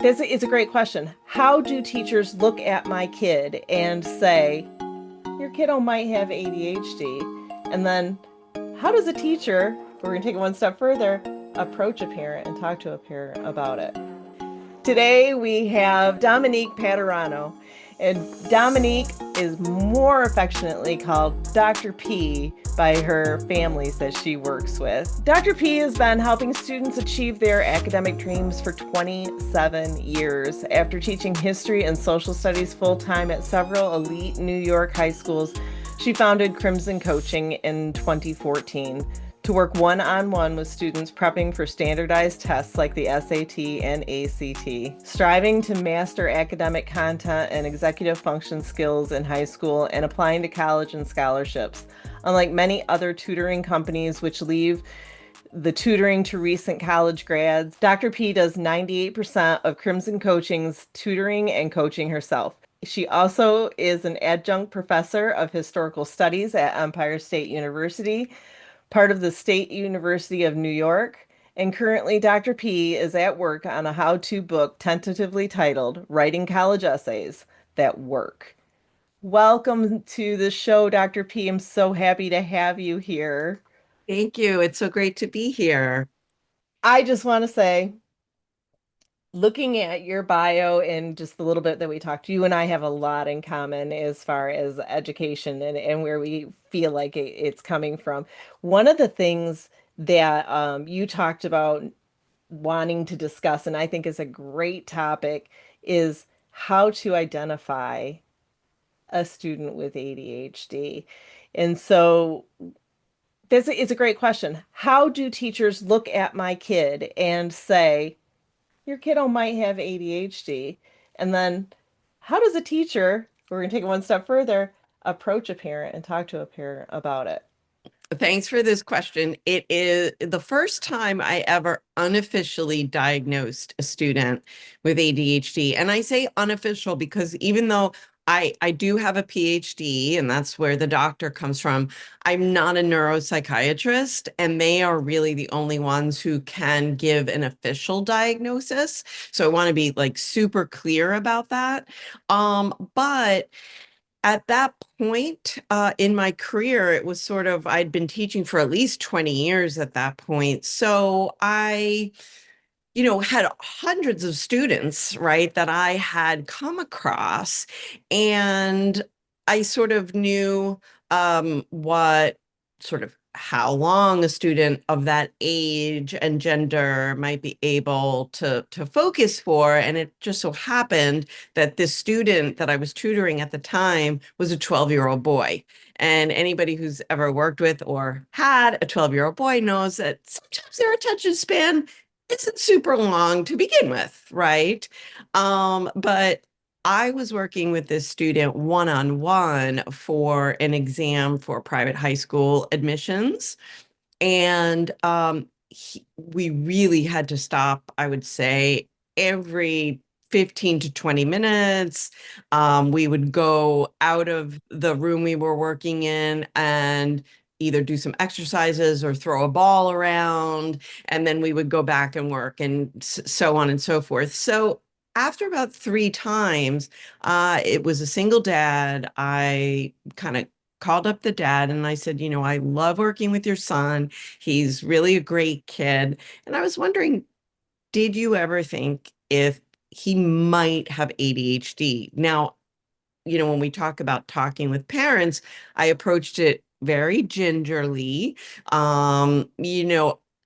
It's a great question. How do teachers look at my kid and say, your kiddo might have ADHD? And then how does a teacher, we're going to take it one step further, approach a parent and talk to a parent about it? Today we have Dominique Padarano, and Dominique is more affectionately called Dr. P by her families that she works with. Dr. P has been helping students achieve their academic dreams for 27 years. After teaching history and social studies full-time at several elite New York high schools, she founded Crimson Coaching in 2014 to work one-on-one with students prepping for standardized tests like the SAT and ACT, striving to master academic content and executive function skills in high school and applying to college and scholarships. Unlike many other tutoring companies which leave the tutoring to recent college grads, Dr. P does 98% of Crimson Coaching's tutoring and coaching herself. She also is an adjunct professor of historical studies at Empire State University, part of the State University of New York, and currently Dr. P is at work on a how-to book tentatively titled Writing College Essays That Work. Welcome to the show, Dr. P. I'm so happy to have you here. Thank you. It's so great to be here. I just want to say, looking at your bio and just the little bit that we talked, you and I have a lot in common as far as education and where we feel like it's coming from. One of the things that you talked about wanting to discuss, and I think is a great topic, is how to identify a student with ADHD. And so it's a great question. How do teachers look at my kid and say, your kiddo might have ADHD? And then how does a teacher, we're going to take it one step further, approach a parent and talk to a parent about it? Thanks for this question. It is the first time I ever unofficially diagnosed a student with ADHD. And I say unofficial because even though I do have a PhD, and that's where the doctor comes from, I'm not a neuropsychiatrist, and they are really the only ones who can give an official diagnosis. So I want to be like super clear about that. But at that point in my career, it was sort of, I'd been teaching for at least 20 years at that point. So I, had hundreds of students, right, that I had come across. And I sort of knew what sort of how long a student of that age and gender might be able to focus for. And it just so happened that this student that I was tutoring at the time was a 12-year-old boy. And anybody who's ever worked with or had a 12-year-old boy knows that sometimes their attention span isn't super long to begin with, right? But I was working with this student one-on-one for an exam for private high school admissions. And we really had to stop, I would say, every 15 to 20 minutes. We would go out of the room we were working in and either do some exercises or throw a ball around, and then we would go back and work and so on and so forth. So after about three times, it was a single dad. I kind of called up the dad and I said, I love working with your son. He's really a great kid. And I was wondering, did you ever think if he might have ADHD? Now, when we talk about talking with parents, I approached it very gingerly.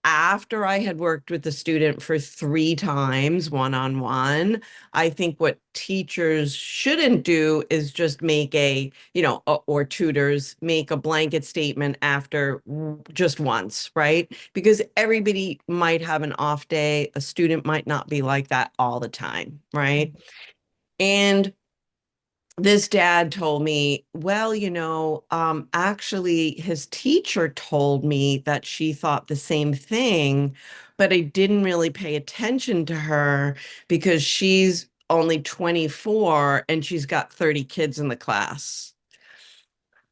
After I had worked with the student for three times one-on-one, I think what teachers shouldn't do is just make or tutors make a blanket statement after just once, right? Because everybody might have an off day. A student might not be like that all the time, right? And this dad told me, well, actually, his teacher told me that she thought the same thing, but I didn't really pay attention to her because she's only 24 and she's got 30 kids in the class.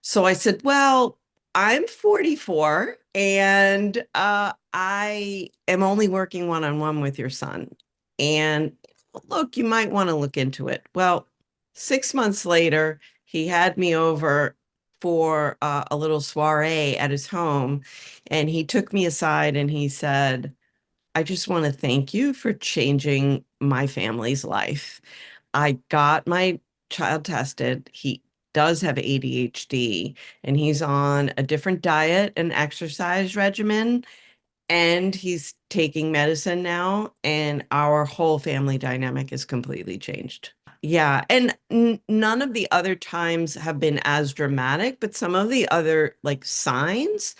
So I said, well, I'm 44 and I am only working one-on-one with your son. And look, you might want to look into it. Well, 6 months later, he had me over for a little soiree at his home, and he took me aside and he said, I just want to thank you for changing my family's life. I got my child tested. He does have ADHD, and he's on a different diet and exercise regimen, and he's taking medicine now, and our whole family dynamic is completely changed. Yeah, and none of the other times have been as dramatic, but some of the other like signs,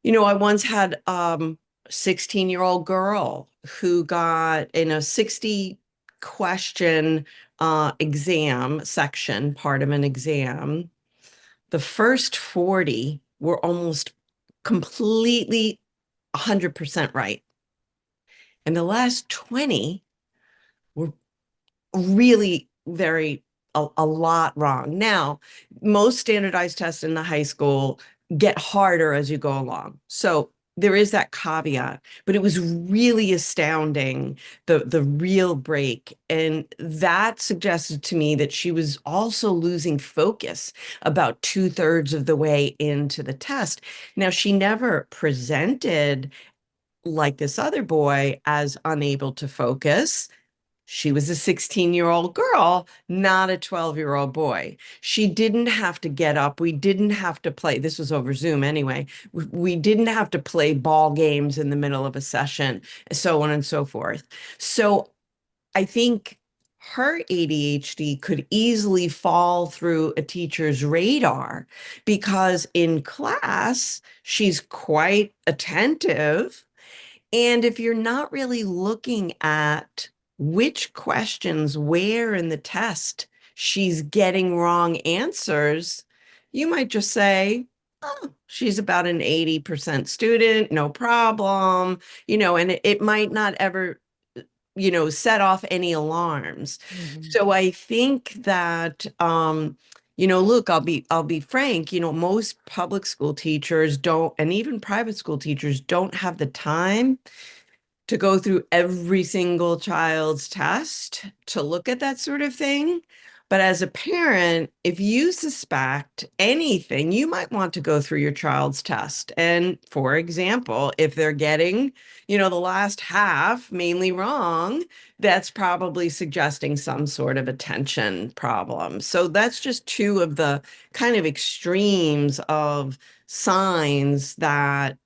I once had 16-year-old girl who got in a 60 question exam section, part of an exam. The first 40 were almost completely 100% right. And the last 20 were really a lot wrong. Now, most standardized tests in the high school get harder as you go along. So there is that caveat, but it was really astounding, the real break. And that suggested to me that she was also losing focus about 2/3 of the way into the test. Now, she never presented like this other boy as unable to focus. She was a 16-year-old girl, not a 12-year-old boy. She didn't have to get up. We didn't have to play. This was over Zoom anyway. We didn't have to play ball games in the middle of a session, so on and so forth. So I think her ADHD could easily fall through a teacher's radar because in class, she's quite attentive, and if you're not really looking at which questions, where in the test she's getting wrong answers, you might just say, oh, she's about an 80% student, no problem, and it might not ever, set off any alarms. Mhm. So I think that, look, I'll be frank, most public school teachers don't, and even private school teachers don't have the time to go through every single child's test to look at that sort of thing. But as a parent, if you suspect anything, you might want to go through your child's test. And for example, if they're getting, the last half mainly wrong, that's probably suggesting some sort of attention problem. So that's just two of the kind of extremes of signs that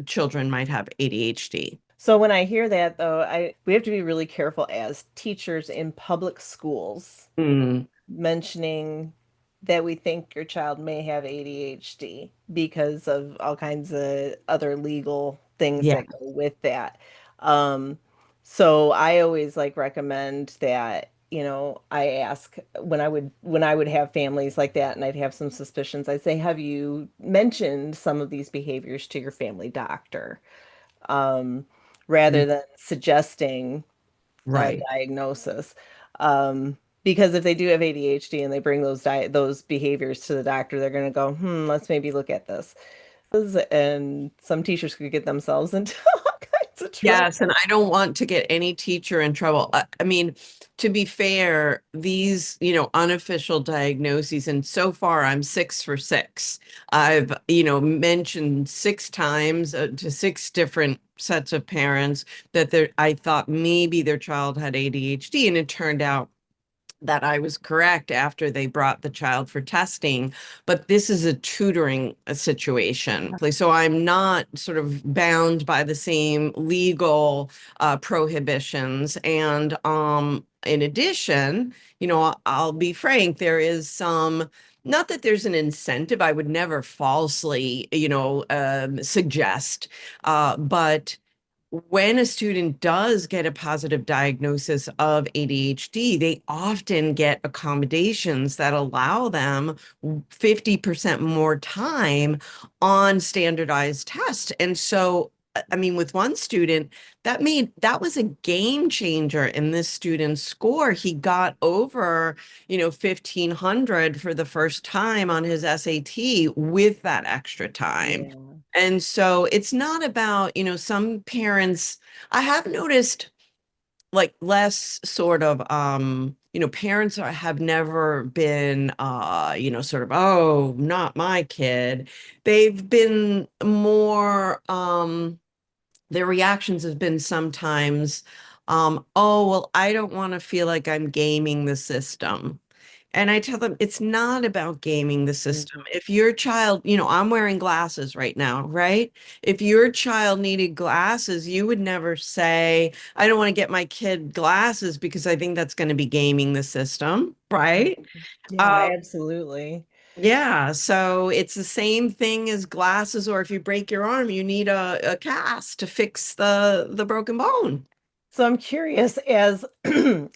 children might have ADHD. So when I hear that though, I we have to be really careful as teachers in public schools Mm, mentioning that we think your child may have ADHD because of all kinds of other legal things yeah. that go with that. Um, so I always like recommend that, I ask when I would have families like that and I'd have some suspicions, I'd say, have you mentioned some of these behaviors to your family doctor? Um, Mm, rather than suggesting a right. diagnosis. Because if they do have ADHD and they bring those behaviors to the doctor, they're going to go, let's maybe look at this. And some teachers could get themselves into all kinds of Yes, and trouble. I don't want to get any teacher in trouble. I mean, to be fair, these, unofficial diagnoses, and so far I'm 6 for 6. I've, mentioned 6 times to 6 different sets of parents that I thought maybe their child had ADHD, and it turned out that I was correct after they brought the child for testing, but this is a tutoring situation. So I'm not sort of bound by the same legal prohibitions. And in addition, I'll be frank, there is some, not that there's an incentive, I would never falsely, suggest, but when a student does get a positive diagnosis of ADHD, they often get accommodations that allow them 50% more time on standardized tests. And so, I mean, with one student, that was a game changer in this student's score. He got over, 1500 for the first time on his SAT with that extra time. Yeah. And so it's not about, some parents, I have noticed like less sort of parents have never been sort of, oh, not my kid. They've been more their reactions have been sometimes, oh, well, I don't want to feel like I'm gaming the system. And I tell them it's not about gaming the system. Mhm. If your child, I'm wearing glasses right now, right? If your child needed glasses, you would never say, I don't want to get my kid glasses because I think that's going to be gaming the system, right? Yeah, Uh, absolutely. yeah, so it's the same thing as glasses, or if you break your arm, you need a cast to fix the broken bone. So I'm curious, as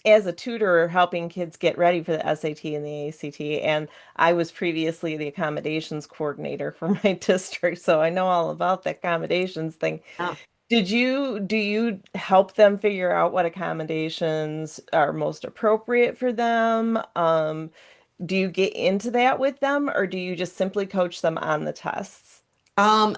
as a tutor helping kids get ready for the SAT and the ACT, and I was previously the accommodations coordinator for my district, so I know all about the accommodations thing. Yeah. Do you help them figure out what accommodations are most appropriate for them? Do you get into that with them, or do you just simply coach them on the tests?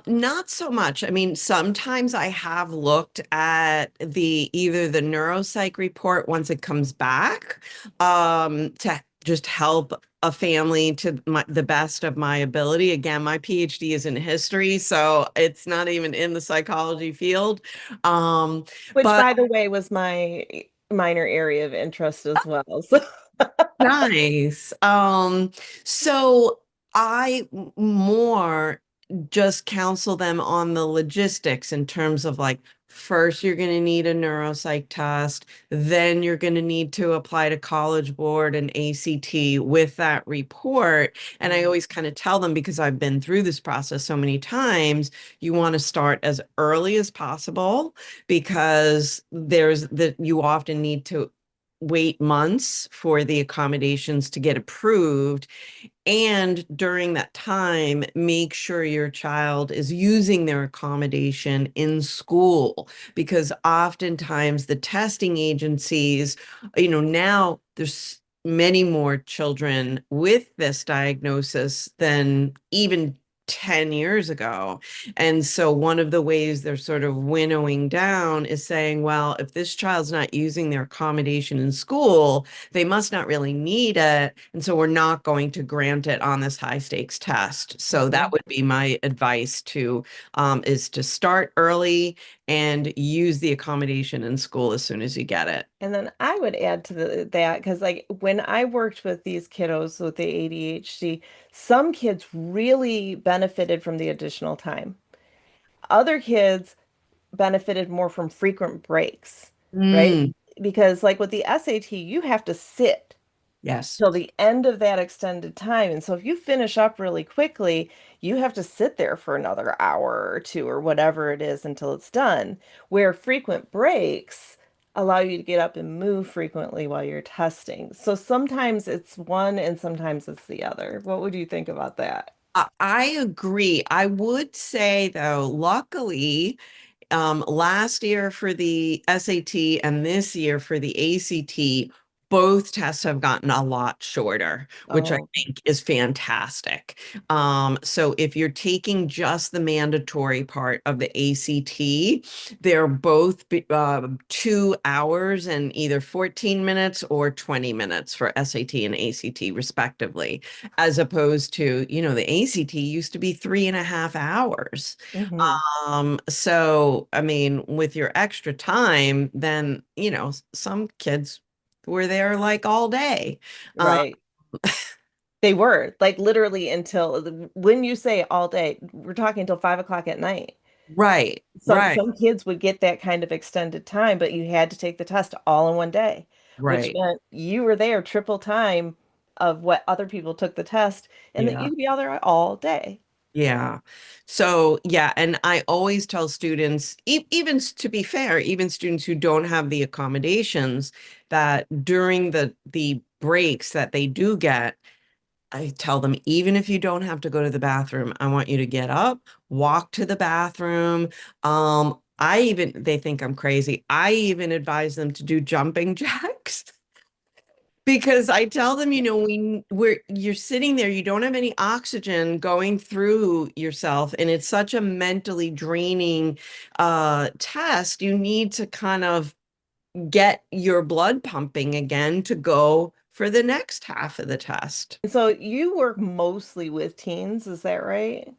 Not so much. I mean, sometimes I have looked at either the neuropsych report once it comes back, to just help a family to the best of my ability. Again, my PhD is in history, so it's not even in the psychology field. Um, Which, but by the way, was my minor area of interest as well. So, Nice. So more just counsel them on the logistics in terms of like, first you're going to need a neuropsych test, then you're going to need to apply to College Board and ACT with that report. And I always kind of tell them, because I've been through this process so many times, you want to start as early as possible, because you often need to wait months for the accommodations to get approved. And during that time, make sure your child is using their accommodation in school, because oftentimes the testing agencies, now there's many more children with this diagnosis than even 10 years ago. And so one of the ways they're sort of winnowing down is saying, well, if this child's not using their accommodation in school, they must not really need it. And so we're not going to grant it on this high stakes test. So that Mhm. would be my advice is to start early and use the accommodation in school as soon as you get it. And then I would add to that because, like, when I worked with these kiddos with the ADHD, some kids really benefited from the additional time. Other kids benefited more from frequent breaks, right? Mm, Because, like, with the SAT, you have to sit yes. till the end of that extended time. And so if you finish up really quickly, you have to sit there for another hour or two or whatever it is until it's done. Where frequent breaks allow you to get up and move frequently while you're testing. So sometimes it's one and sometimes it's the other. What would you think about that? I agree. I would say, though, luckily, last year for the SAT and this year for the ACT, both tests have gotten a lot shorter, which I Oh, think is fantastic. So if you're taking just the mandatory part of the ACT, they're both 2 hours and either 14 minutes or 20 minutes for SAT and ACT, respectively, as opposed to, the ACT used to be 3.5 hours. hmm. So I mean, with your extra time, then, some kids were there like all day. Um, Right. They were like literally until when you say all day, we're talking until 5 o'clock at night. right, Some right, some kids would get that kind of extended time, but you had to take the test all in one day, which right. meant you were there triple time of what other people took the test, and that Yeah. you'd be out there all day. Yeah. So, yeah. And I always tell students, to be fair, even students who don't have the accommodations, that during the breaks that they do get, I tell them, even if you don't have to go to the bathroom, I want you to get up, walk to the bathroom. They think I'm crazy. I even advise them to do jumping jacks. Because I tell them, you're sitting there, you don't have any oxygen going through yourself, and it's such a mentally draining test. You need to kind of get your blood pumping again to go for the next half of the test. And so you work mostly with teens, is that right?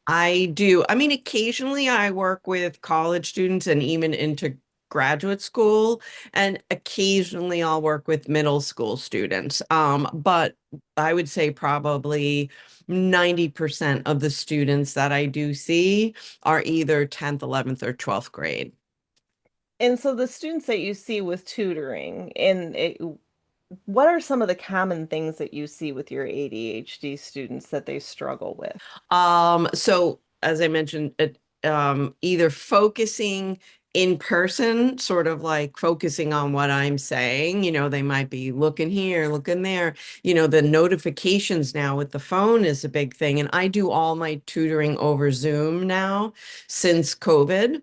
I do. I mean, occasionally I work with college students and even into graduate school, and occasionally I'll work with middle school students. But I would say probably 90% of the students that I do see are either 10th, 11th, or 12th grade. And so the students that you see with tutoring, what are some of the common things that you see with your ADHD students that they struggle with? So as I mentioned, either focusing in person, sort of like focusing on what I'm saying, they might be looking here, looking there. The notifications now with the phone is a big thing. And I do all my tutoring over Zoom now since COVID.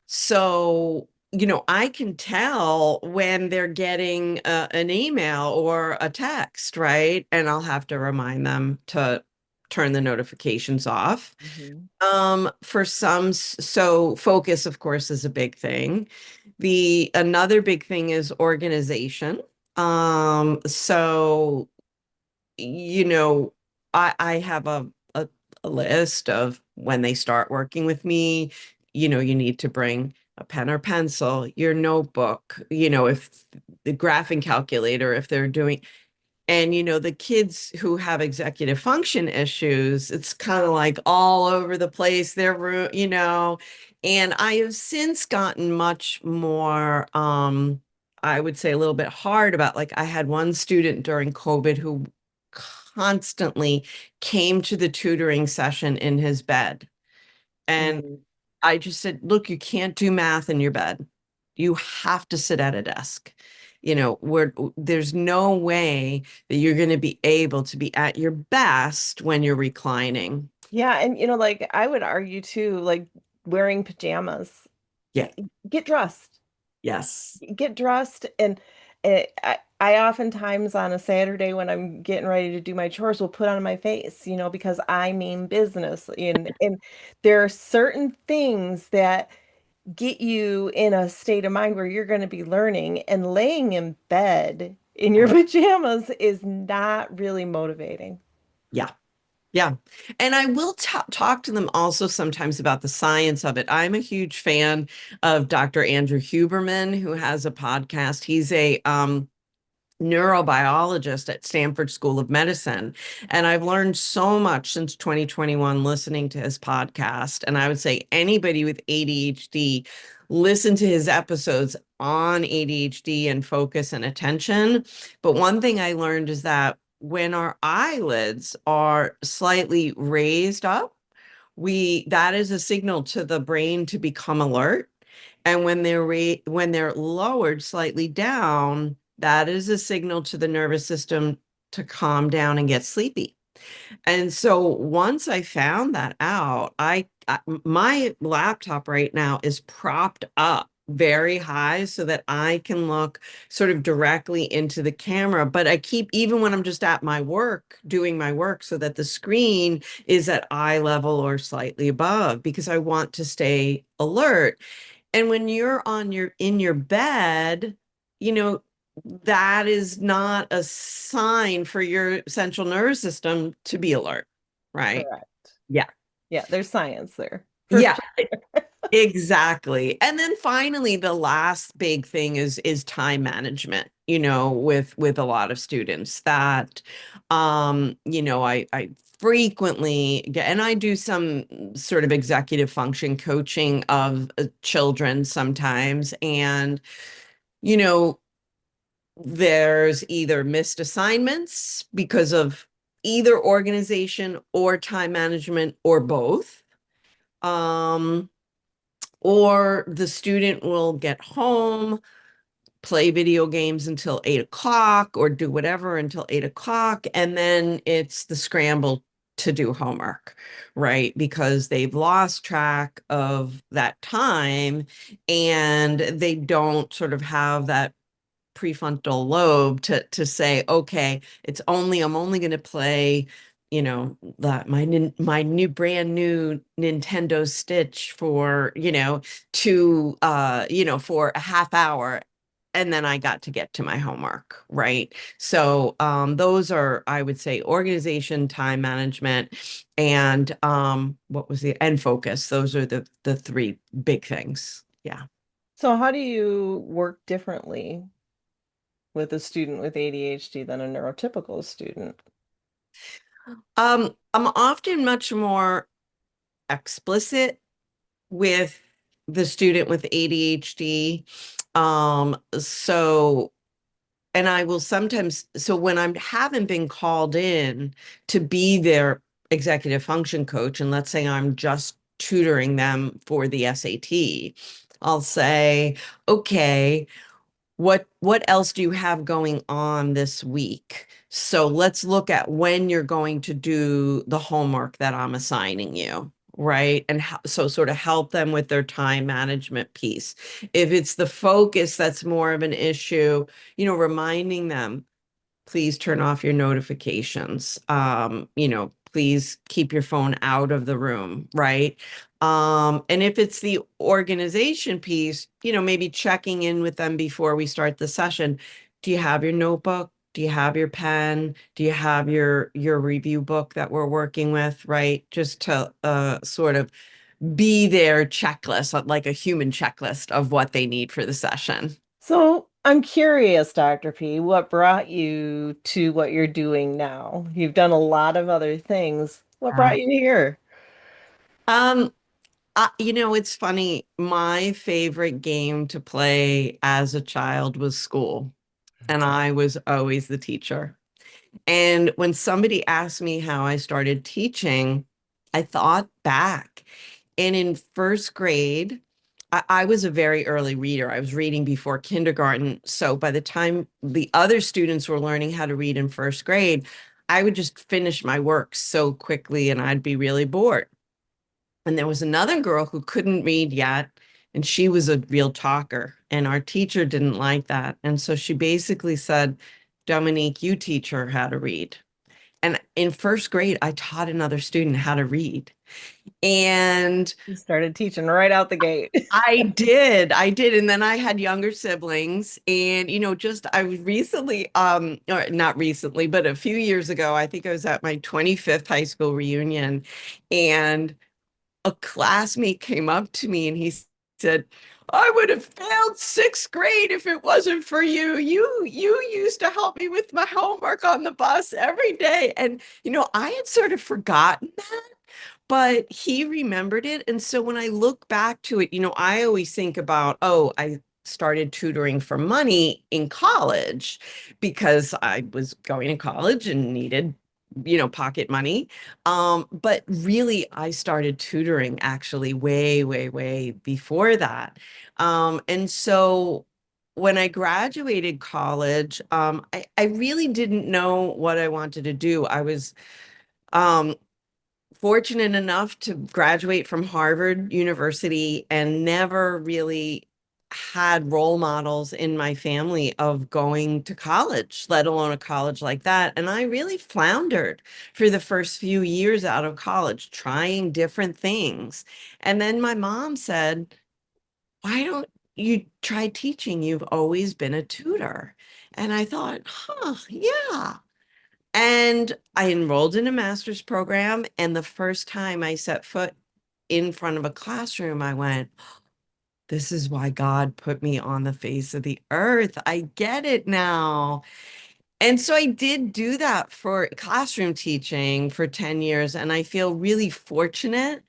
So, I can tell when they're getting an email or a text, right? And I'll have to remind them to turn the notifications off. Mhm. For some, so focus, of course, is a big thing. The another big thing is organization. So you know, I have a list of when they start working with me, you need to bring a pen or pencil, your notebook, if the graphing calculator, if they're doing, and the kids who have executive function issues, it's kind of like all over the place, their room, and I have since gotten much more, I would say a little bit hard about, like, I had one student during COVID who constantly came to the tutoring session in his bed. And Mm. I just said, look, you can't do math in your bed. You have to sit at a desk. Where there's no way that you're going to be able to be at your best when you're reclining. Yeah, and like I would argue too, like wearing pajamas. Yeah. Get dressed. Yes. Get dressed and I oftentimes on a Saturday when I'm getting ready to do my chores will put on my face, because I mean business. And there are certain things that get you in a state of mind where you're going to be learning, and laying in bed in your pajamas is not really motivating. Yeah. Yeah. And I will talk to them also sometimes about the science of it. I'm a huge fan of Dr. Andrew Huberman, who has a podcast. He's a neurobiologist at Stanford School of Medicine. And I've learned so much since 2021 listening to his podcast. And I would say anybody with ADHD, listen to his episodes on ADHD and focus and attention. But one thing I learned is that when our eyelids are slightly raised up, that is a signal to the brain to become alert. And when they're lowered slightly down, that is a signal to the nervous system to calm down and get sleepy. And so once I found that out, my laptop right now is propped up very high so that I can look sort of directly into the camera. But I keep, even when I'm just at my work, doing my work, so that the screen is at eye level or slightly above, because I want to stay alert. And when you're in your bed, you know, that is not a sign for your central nervous system to be alert, right? Correct. Yeah. Yeah, there's science there for Yeah, sure. exactly. And then finally, the last big thing is time management, with a lot of students that I frequently get, and I do some sort of executive function coaching of children sometimes. And you know, there's either missed assignments because of either organization or time management or both. Um, or the student will get home, play video games until 8 o'clock or do whatever until 8 o'clock. And then it's the scramble to do homework, right? Because they've lost track of that time and they don't sort of have that prefrontal lobe to say, okay, I'm only going to play, my new brand new Nintendo Stitch for, for a half hour. and then I got to get to my homework, right? So those are, I would say, organization, time management, and what was the and focus. Those are the three big things. Yeah. So how do you work differently with a student with ADHD than a neurotypical student? I'm often much more explicit with the student with ADHD. So and I will sometimes, so when I haven't been called in to be their executive function coach, and let's say I'm just tutoring them for the SAT, I'll say, okay, what else do you have going on this week? So let's look at when you're going to do the homework that I'm assigning you, right? And so sort of help them with their time management piece. If it's the focus that's more of an issue, reminding them, please turn off your notifications. Please keep your phone out of the room, right? And if it's the organization piece, maybe checking in with them before we start the session. Do you have your notebook? Do you have your pen? Do you have your review book that we're working with, right? Just to sort of be their checklist, like a human checklist of what they need for the session. So I'm curious, Dr. P, what brought you to what you're doing now? You've done a lot of other things. What brought you here? Um, it's funny. My favorite game to play as a child was school, and I was always the teacher. And when somebody asked me how I started teaching, I thought back. And in first grade, I was a very early reader. I was reading before kindergarten. So by the time the other students were learning how to read in first grade, I would just finish my work so quickly and I'd be really bored. And there was another girl who couldn't read yet, and she was a real talker. And our teacher didn't like that. And so she basically said, Dominique, you teach her how to read. And in first grade, I taught another student how to read. And You started teaching right out the gate. I did. And then I had younger siblings. And, just I was recently, or not recently, but a few years ago, I think I was at my 25th high school reunion. And a classmate came up to me and he said, I would have failed sixth grade if it wasn't for you. You used to help me with my homework on the bus every day. And, I had sort of forgotten that, but he remembered it. And so when I look back to it, I always think about, oh, I started tutoring for money in college because I was going to college and needed pocket money. But really, I started tutoring actually way, way, way before that. And so when I graduated college, I really didn't know what I wanted to do. I was um, fortunate enough to graduate from Harvard University and never really had role models in my family of going to college, let alone a college like that. And I really floundered for the first few years out of college, trying different things. And then my mom said, why don't you try teaching? You've always been a tutor. And I thought, yeah. And I enrolled in a master's program. And the first time I set foot in front of a classroom, I went, this is why God put me on the face of the earth. I get it now. And so I did do that for classroom teaching for 10 years. And I feel really fortunate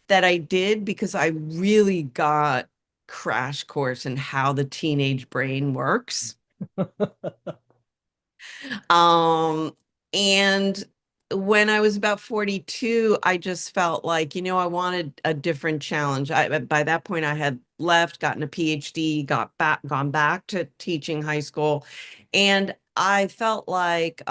that I did because I really got crash course in how the teenage brain works. Um, and when I was about 42, I just felt like, I wanted a different challenge. By that point, I had left, gotten a PhD, gone back to teaching high school. And I felt like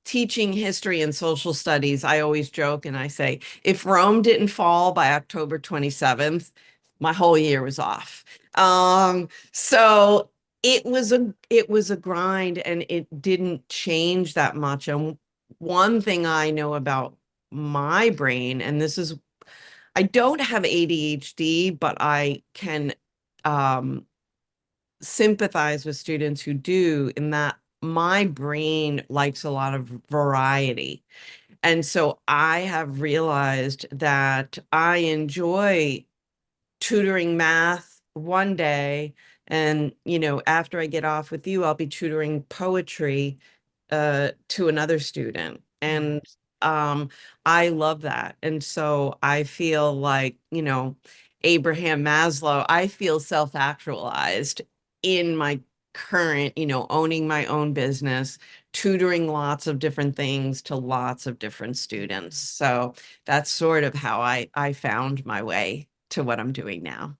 teaching history and social studies, I always joke and I say, if Rome didn't fall by October 27th, my whole year was off. So it was a grind and it didn't change that much. And one thing I know about my brain, and this is I don't have ADHD, but I can um sympathize with students who do, in that my brain likes a lot of variety. And so I have realized that I enjoy tutoring math one day, and after I get off with you, I'll be tutoring poetry to another student. And um I love that. And so I feel like, Abraham Maslow, I feel self-actualized in my current, owning my own business, tutoring lots of different things to lots of different students. So that's sort of how I found my way to what I'm doing now.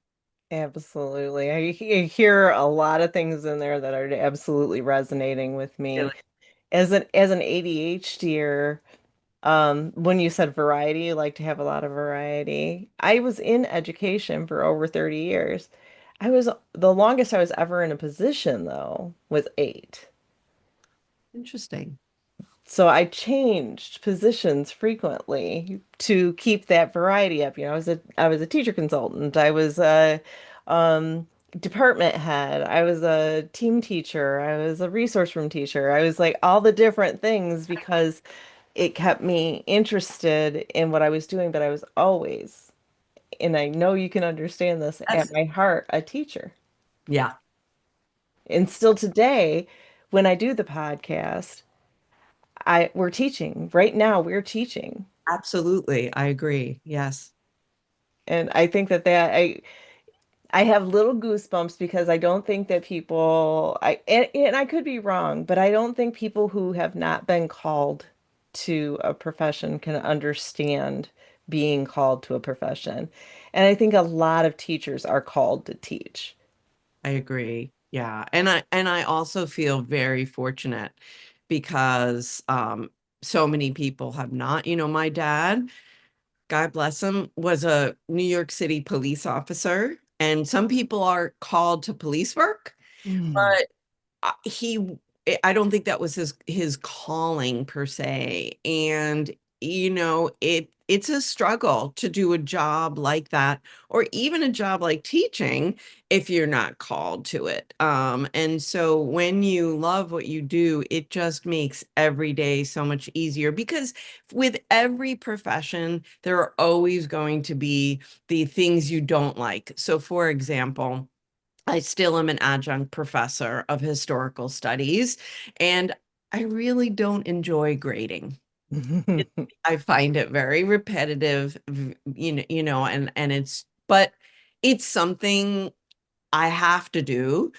Absolutely. I hear a lot of things in there that are absolutely resonating with me. Really? As an ADHDer, when you said variety, you like to have a lot of variety. I was in education for over 30 years. The longest I was ever in a position though was 8. Interesting. So I changed positions frequently to keep that variety up. I was a teacher consultant. I was a um, department head. I was a team teacher. I was a resource room teacher. I was like all the different things because it kept me interested in what I was doing, but I was always, and I know you can understand this, at That's my heart, a teacher. Yeah, And still today, when I do the podcast, we're teaching. Right now, we're teaching. absolutely. I agree. Yes, And I think that I have little goosebumps because I don't think that and I could be wrong, but I don't think people who have not been called to a profession can understand being called to a profession. And I think a lot of teachers are called to teach. I agree. Yeah. And I also feel very fortunate because so many people have not. My dad, God bless him, was a New York City police officer, and some people are called to police work, Mm. but he I don't think that was his calling per se. And it's a struggle to do a job like that, or even a job like teaching, if you're not called to it. And so when you love what you do, it just makes every day so much easier, because with every profession there are always going to be the things you don't like. So for example, I still am an adjunct professor of historical studies, and I really don't enjoy grading. I find it very repetitive, and but it's something I have to do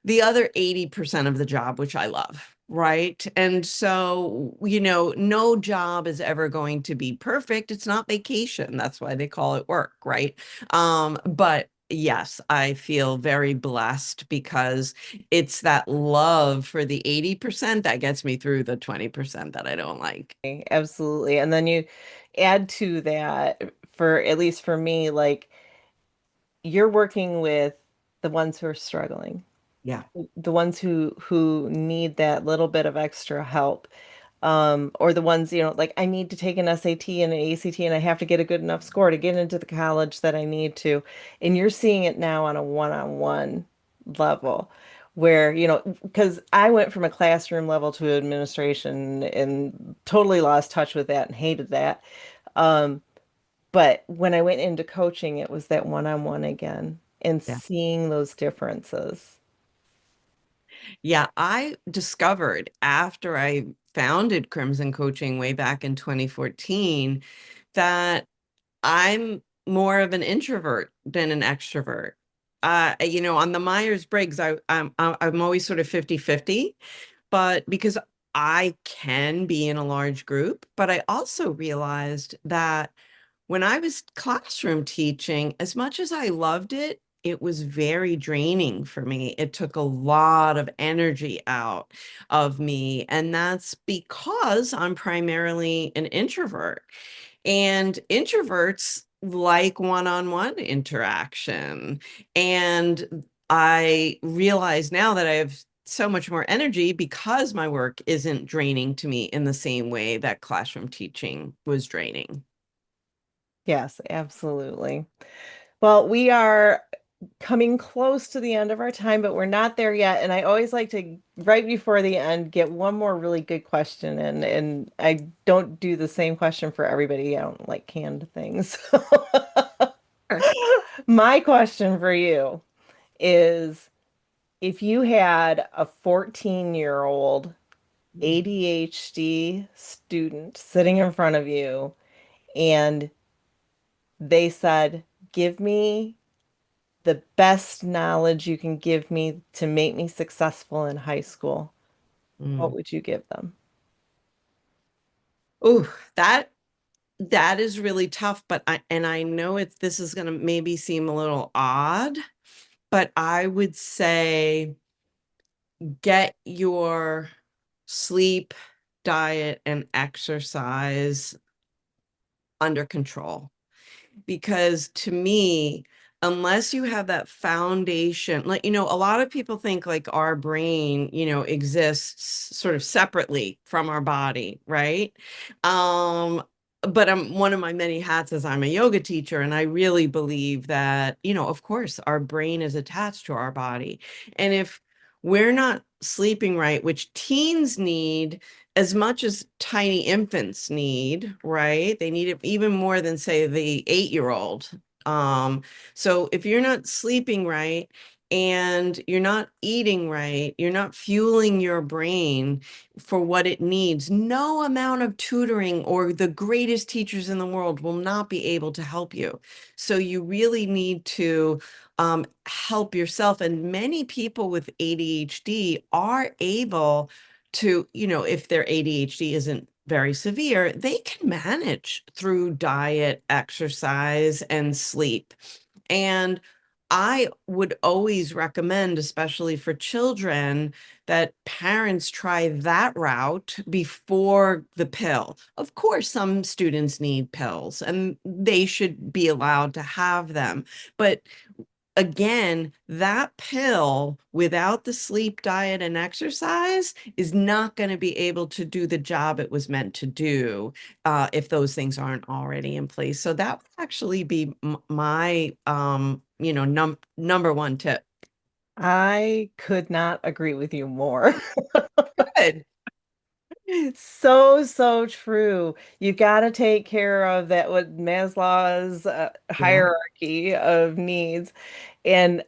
the other 80% of the job, which I love. Right. And so, no job is ever going to be perfect. It's not vacation. That's why they call it work. Right. But yes, I feel very blessed because it's that love for the 80% that gets me through the 20% that I don't like. Absolutely. And then you add to that, for at least for me, like you're working with the ones who are struggling, Yeah. the ones who need that little bit of extra help, or the ones, like I need to take an SAT and an ACT and I have to get a good enough score to get into the college that I need to. And you're seeing it now on a one-on-one level where, because I went from a classroom level to administration and totally lost touch with that and hated that. Um, but when I went into coaching, it was that one-on-one again and Yeah. seeing those differences. Yeah, I discovered after I founded Crimson Coaching way back in 2014 that I'm more of an introvert than an extrovert. On the Myers-Briggs, I'm always sort of 50-50, but because I can be in a large group, but I also realized that when I was classroom teaching, as much as I loved it, it was very draining for me. It took a lot of energy out of me. And that's because I'm primarily an introvert. And introverts like one-on-one interaction. And I realize now that I have so much more energy because my work isn't draining to me in the same way that classroom teaching was draining. Yes, absolutely. Well, we are coming close to the end of our time, but we're not there yet. And I always like to, right before the end, get one more really good question in. And I don't do the same question for everybody. I don't like canned things. Sure. My question for you is if you had a 14-year-old ADHD student sitting in front of you and they said, give me the best knowledge you can give me to make me successful in high school, what Mm. would you give them? Oh, that is really tough, but I know this is going to maybe seem a little odd, but I would say get your sleep, diet, and exercise under control. Because to me, unless you have that foundation, like, a lot of people think like our brain, exists sort of separately from our body, right? Um, but one of my many hats is I'm a yoga teacher, and I really believe that, of course, our brain is attached to our body. And if we're not sleeping right, which teens need, as much as tiny infants need, right? They need it even more than, say, the 8-year-old. Um, so if you're not sleeping right and you're not eating right, you're not fueling your brain for what it needs, no amount of tutoring or the greatest teachers in the world will not be able to help you. So you really need to help yourself. And many people with ADHD are able to, if their ADHD isn't very severe, they can manage through diet, exercise, and sleep. And I would always recommend, especially for children, that parents try that route before the pill. Of course, some students need pills and they should be allowed to have them. But again, that pill without the sleep, diet, and exercise is not going to be able to do the job it was meant to do if those things aren't already in place. So that would actually be my, number one tip. I could not agree with you more. Good. So, so true. You got to take care of that, what Maslow's Yeah. hierarchy of needs. And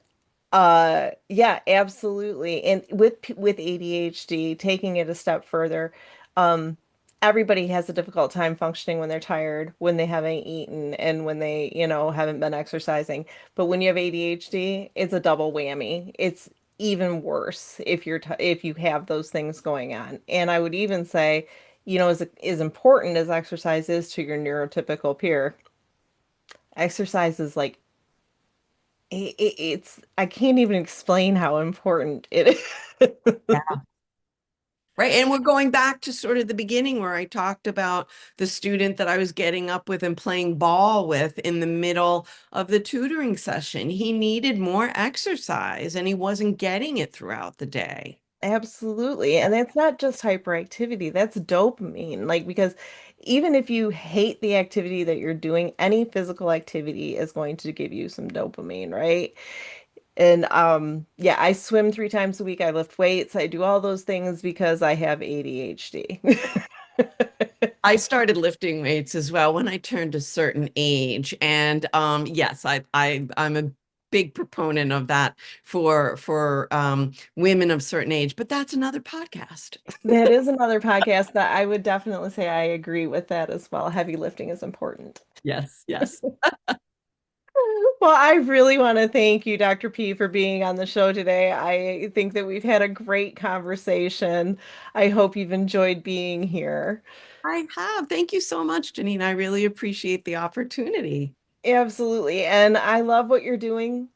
yeah, absolutely. And with ADHD, taking it a step further, um everybody has a difficult time functioning when they're tired, when they haven't eaten, and when they, haven't been exercising. But when you have ADHD, it's a double whammy. It's even worse if if you have those things going on. And I would even say, as important as exercise is to your neurotypical peer, exercise is like it's I can't even explain how important it is. Right. And we're going back to sort of the beginning where I talked about the student that I was getting up with and playing ball with in the middle of the tutoring session. He needed more exercise and he wasn't getting it throughout the day. Absolutely. And that's not just hyperactivity, that's dopamine. Like, because even if you hate the activity that you're doing, any physical activity is going to give you some dopamine, right? And yeah, I swim 3 times a week, I lift weights, I do all those things because I have ADHD. I started lifting weights as well when I turned a certain age. And yes, I'm a big proponent of that for women of certain age, but that's another podcast. That is another podcast that I would definitely say I agree with that as well. Heavy lifting is important. Yes, yes. Well, I really want to thank you, Dr. P, for being on the show today. I think that we've had a great conversation. I hope you've enjoyed being here. I have. Thank you so much, Janine. I really appreciate the opportunity. Absolutely. And I love what you're doing.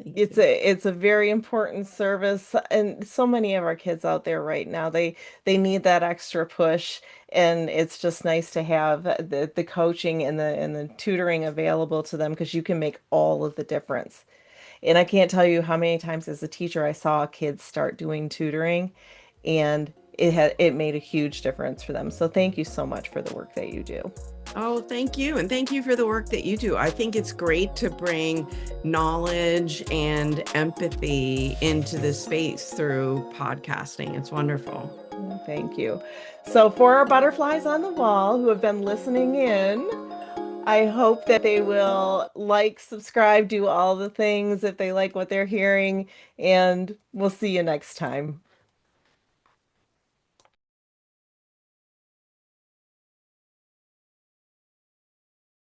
Thank It's you. a very important service, and so many of our kids out there right now, they need that extra push, and it's just nice to have the coaching and the tutoring available to them because you can make all of the difference. And I can't tell you how many times as a teacher I saw kids start doing tutoring and it made a huge difference for them. So thank you so much for the work that you do. Oh, thank you. And thank you for the work that you do. I think it's great to bring knowledge and empathy into this space through podcasting. It's wonderful. Thank you. So, for our butterflies on the wall who have been listening in, I hope that they will like, subscribe, do all the things if they like what they're hearing, and we'll see you next time.